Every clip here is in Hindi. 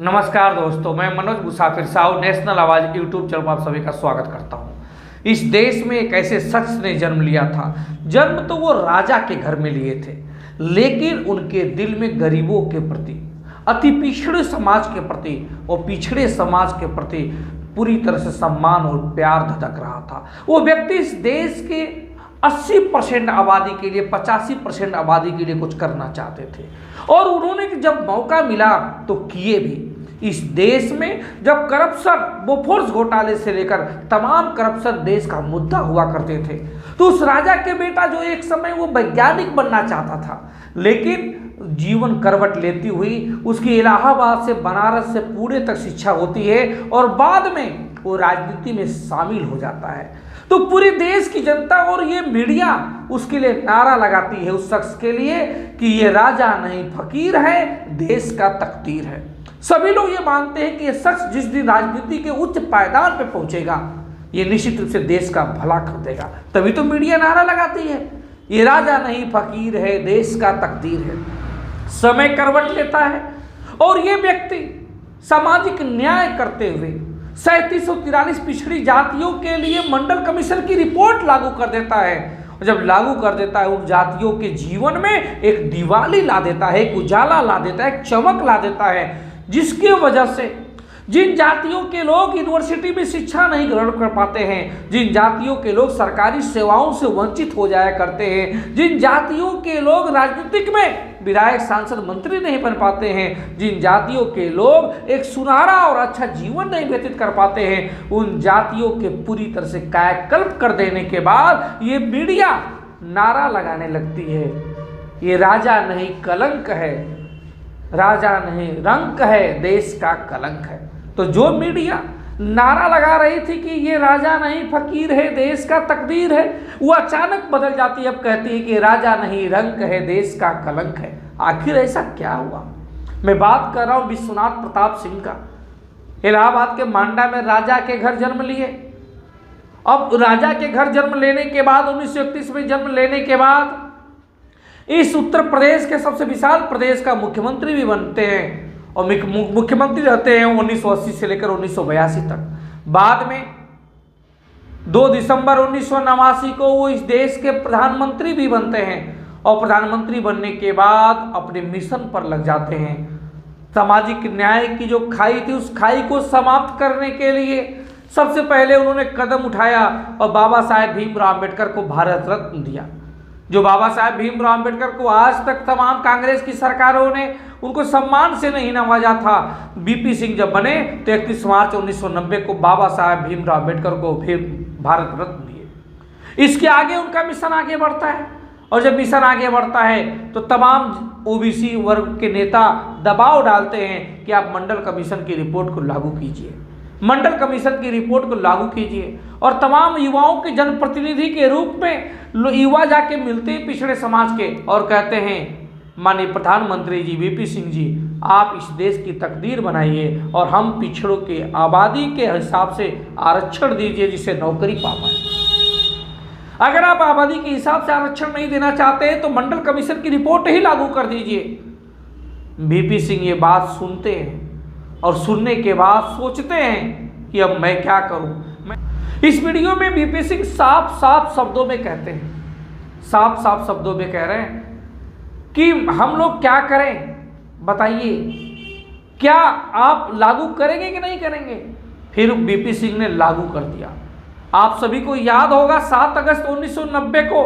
नमस्कार दोस्तों, मैं मनोज मुसाफिर साहू नेशनल आवाज यूट्यूब चैनल पर आप सभी का स्वागत करता हूं। इस देश में एक ऐसे शख्स ने जन्म लिया था। जन्म तो वो राजा के घर में लिए थे, लेकिन उनके दिल में गरीबों के प्रति, अति पिछड़े समाज के प्रति और पिछड़े समाज के प्रति पूरी तरह से सम्मान और प्यार धधक रहा था। वो व्यक्ति इस देश के 80% आबादी के लिए, 85% आबादी के लिए कुछ करना चाहते थे और उन्होंने जब मौका मिला तो किए भी। इस देश में जब करप्शन, बोफोर्स घोटाले से लेकर तमाम करप्शन देश का मुद्दा हुआ करते थे, तो उस राजा के बेटा जो एक समय वो वैज्ञानिक बनना चाहता था, लेकिन जीवन करवट लेती हुई उसकी इलाहाबाद से बनारस से पुणे तक शिक्षा होती है और बाद में वो राजनीति में शामिल हो जाता है। तो पूरे देश की जनता और ये मीडिया उसके लिए नारा लगाती है उस शख्स के लिए कि ये राजा नहीं फकीर है, देश का तकदीर है। सभी लोग ये मानते हैं कि ये शख्स जिस दिन राजनीति के उच्च पायदान पे पहुंचेगा, ये निश्चित रूप से देश का भला कर देगा। तभी तो मीडिया नारा लगाती है, ये राजा नहीं फकीर है, देश का तकदीर है। समय करवट लेता है और ये व्यक्ति सामाजिक न्याय करते हुए 3743 पिछड़ी जातियों के लिए मंडल कमीशन की रिपोर्ट लागू कर देता है। और जब लागू कर देता है, उन जातियों के जीवन में एक दिवाली ला देता है, एक उजाला ला देता है, एक चमक ला देता है, जिसकी वजह से जिन जातियों के लोग यूनिवर्सिटी में शिक्षा नहीं ग्रहण कर पाते हैं, जिन जातियों के लोग सरकारी सेवाओं से वंचित हो जाया करते हैं, जिन जातियों के लोग राजनीतिक में विधायक, सांसद, मंत्री नहीं बन पाते हैं, जिन जातियों के लोग एक सुनहरा और अच्छा जीवन नहीं व्यतीत कर पाते हैं, उन जातियों के पूरी तरह से कायाकल्प कर देने के बाद ये मीडिया नारा लगाने लगती है, ये राजा नहीं कलंक है, राजा नहीं रंक है, देश का कलंक है। तो जो मीडिया नारा लगा रही थी कि ये राजा नहीं फकीर है, देश का तकदीर है, वो अचानक बदल जाती है, अब कहती है कि राजा नहीं रंक है, देश का कलंक है। आखिर ऐसा क्या हुआ? मैं बात कर रहा हूँ विश्वनाथ प्रताप सिंह का। इलाहाबाद के मांडा में राजा के घर जन्म लिए। अब राजा के घर जन्म लेने के बाद 1931 में जन्म लेने के बाद इस उत्तर प्रदेश के सबसे विशाल प्रदेश का मुख्यमंत्री भी बनते हैं और मुख्यमंत्री रहते हैं 1980 से लेकर 1982 तक। बाद में 2 दिसंबर 1989 को वो इस देश के प्रधानमंत्री भी बनते हैं और प्रधानमंत्री बनने के बाद अपने मिशन पर लग जाते हैं। सामाजिक न्याय की जो खाई थी, उस खाई को समाप्त करने के लिए सबसे पहले उन्होंने कदम उठाया और बाबा साहेब भीमराव अम्बेडकर को भारत रत्न दिया। जो बाबा साहेब भीमराव अम्बेडकर को आज तक तमाम कांग्रेस की सरकारों ने उनको सम्मान से नहीं नवाजा था, बीपी सिंह जब बने तो 31 मार्च 1990 को बाबा साहेब भीमराव अम्बेडकर को फिर भारत रत्न दिए। इसके आगे उनका मिशन आगे बढ़ता है और जब मिशन आगे बढ़ता है तो तमाम ओबीसी वर्ग के नेता दबाव डालते हैं कि आप मंडल कमीशन की रिपोर्ट को लागू कीजिए, मंडल कमीशन की रिपोर्ट को लागू कीजिए। और तमाम युवाओं के जनप्रतिनिधि के रूप में युवा जाके मिलते हैं पिछड़े समाज के और कहते हैं, माननीय प्रधानमंत्री जी वीपी सिंह जी, आप इस देश की तकदीर बनाइए और हम पिछड़ों के आबादी के हिसाब से आरक्षण दीजिए जिससे नौकरी पा पाए। अगर आप आबादी के हिसाब से आरक्षण नहीं देना चाहते हैं तो मंडल कमीशन की रिपोर्ट ही लागू कर दीजिए। वीपी सिंह ये बात सुनते हैं और सुनने के बाद सोचते हैं कि अब मैं क्या करूं। इस वीडियो में वीपी सिंह साफ साफ शब्दों में कहते हैं, साफ साफ शब्दों में कह रहे हैं कि हम लोग क्या करें, बताइए क्या आप लागू करेंगे कि नहीं करेंगे। फिर वीपी सिंह ने लागू कर दिया। आप सभी को याद होगा 7 अगस्त 1990 को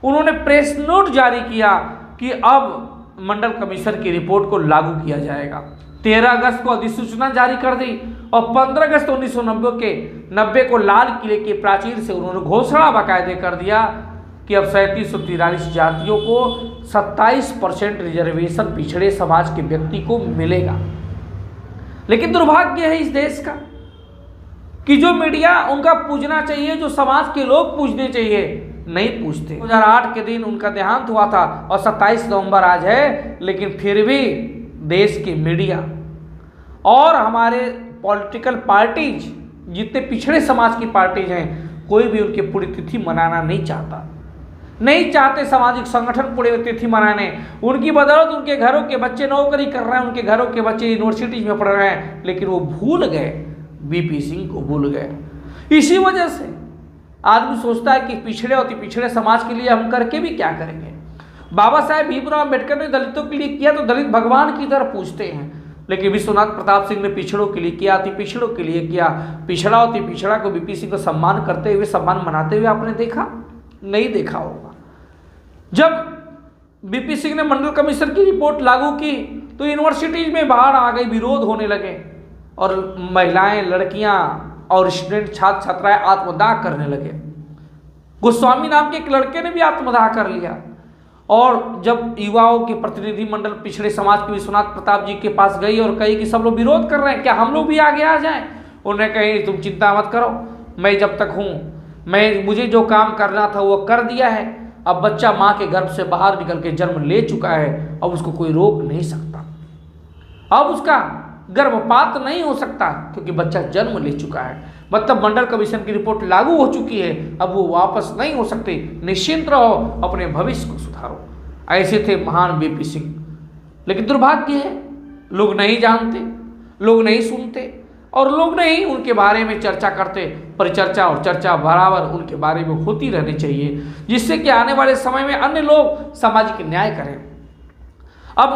उन्होंने प्रेस नोट जारी किया कि अब मंडल कमीशन की रिपोर्ट को लागू किया जाएगा। 13 अगस्त को अधिसूचना जारी कर दी और 15 अगस्त 1990 को लाल किले के प्राचीर से उन्होंने घोषणा बाकायदे कर दिया कि अब 3743 जातियों को 27% रिजर्वेशन पिछड़े समाज के व्यक्ति को मिलेगा। लेकिन दुर्भाग्य है इस देश का कि जो मीडिया उनका पूजना चाहिए, जो समाज के लोग पूजने चाहिए, नहीं पूछते। 2008 के दिन उनका देहांत हुआ था और 27 नवंबर आज है, लेकिन फिर भी देश की मीडिया और हमारे पॉलिटिकल पार्टीज, जितने पिछड़े समाज की पार्टीज हैं, कोई भी उनकी पुण्यतिथि मनाना नहीं चाहता। नहीं चाहते सामाजिक संगठन पुण्यतिथि मनाने। उनकी बदौलत उनके घरों के बच्चे नौकरी कर रहे हैं, उनके घरों के बच्चे यूनिवर्सिटीज में पढ़ रहे हैं, लेकिन वो भूल गए, बीपी सिंह को भूल गए। इसी वजह से आदमी सोचता है कि पिछड़े और पिछड़े समाज के लिए हम करके भी क्या करेंगे। बाबा साहेब भीमराव अम्बेडकर ने दलितों के लिए किया तो दलित भगवान की तरह पूछते हैं, लेकिन विश्वनाथ प्रताप सिंह ने पिछड़ों के लिए किया, अति पिछड़ों के लिए किया। पिछड़ा अति पिछड़ा को बीपी सिंह को सम्मान करते हुए, सम्मान मनाते हुए आपने देखा? नहीं देखा होगा। जब बीपी सिंह ने मंडल कमीशन की रिपोर्ट लागू की तो यूनिवर्सिटीज में बाहर आ गई, विरोध होने लगे और महिलाएं, लड़कियां और स्टूडेंट, छात्र छात्राएं आत्मदाह करने लगे। गोस्वामी नाम के एक लड़के ने भी आत्मदाह कर लिया। और जब युवाओं के प्रतिनिधि मंडल पिछड़े समाज के विश्वनाथ प्रताप जी के पास गई और कही कि सब लोग विरोध कर रहे हैं, क्या हम लोग भी आगे आ जाएं? उन्होंने कही तुम चिंता मत करो, मैं जब तक हूँ, मुझे जो काम करना था वो कर दिया है। अब बच्चा माँ के गर्भ से बाहर निकल के जन्म ले चुका है, अब उसको कोई रोक नहीं सकता, अब उसका गर्भपात नहीं हो सकता क्योंकि बच्चा जन्म ले चुका है। मतलब मंडल कमीशन की रिपोर्ट लागू हो चुकी है, अब वो वापस नहीं हो सकते। निश्चिंत रहो, अपने भविष्य को सुधारो। ऐसे थे महान बीपी सिंह। लेकिन दुर्भाग्य है, लोग नहीं जानते, लोग नहीं सुनते और लोग नहीं उनके बारे में चर्चा करते। परिचर्चा और चर्चा बराबर उनके बारे में होती रहनी चाहिए, जिससे कि आने वाले समय में अन्य लोग सामाजिक न्याय करें। अब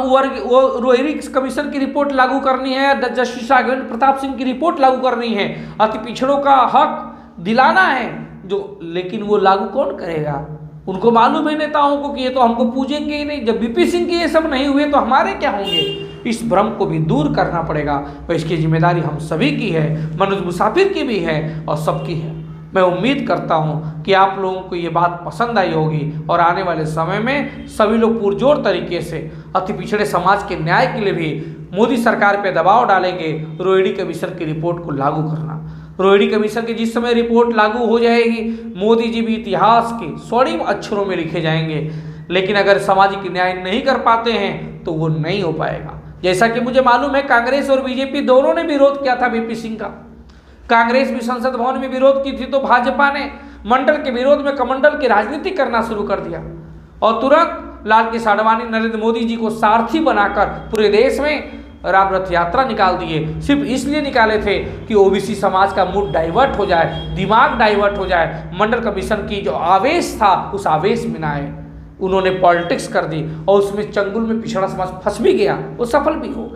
रोहिणी कमीशन की रिपोर्ट लागू करनी है, जस्टिस राघवेंद्र प्रताप सिंह की रिपोर्ट लागू करनी है, अति पिछड़ों का हक दिलाना है जो, लेकिन वो लागू कौन करेगा? उनको मालूम है नेताओं को कि ये तो हमको पूजेंगे ही नहीं। जब बीपी सिंह के ये सब नहीं हुए तो हमारे क्या होंगे? इस भ्रम को भी दूर करना पड़ेगा और इसकी जिम्मेदारी हम सभी की है, मनोज मुसाफिर की भी है और सबकी है। मैं उम्मीद करता हूं कि आप लोगों को ये बात पसंद आई होगी और आने वाले समय में सभी लोग पुरजोर तरीके से अति पिछड़े समाज के न्याय के लिए भी मोदी सरकार पर दबाव डालेंगे रोहिणी कमीशन की रिपोर्ट को लागू करना। रोहिणी कमीशन की जिस समय रिपोर्ट लागू हो जाएगी, मोदी जी भी इतिहास के स्वर्णिम अक्षरों में लिखे जाएंगे। लेकिन अगर सामाजिक न्याय नहीं कर पाते हैं तो वो नहीं हो पाएगा। जैसा कि मुझे मालूम है, कांग्रेस और बीजेपी दोनों ने विरोध किया था बीपी सिंह का। कांग्रेस भी संसद भवन में विरोध की थी तो भाजपा ने मंडल के विरोध में कमंडल की राजनीति करना शुरू कर दिया और तुरंत लाल कृष्ण आडवाणी नरेंद्र मोदी जी को सारथी बनाकर पूरे देश में राम रथ यात्रा निकाल दिए। सिर्फ इसलिए निकाले थे कि ओबीसी समाज का मूड डाइवर्ट हो जाए, दिमाग डाइवर्ट हो जाए, मंडल कमीशन की जो आवेश था उस आवेश में ना आए। उन्होंने पॉलिटिक्स कर दी और उसमें चंगुल में पिछड़ा समाज फंस भी गया, वो सफल भी हो गए।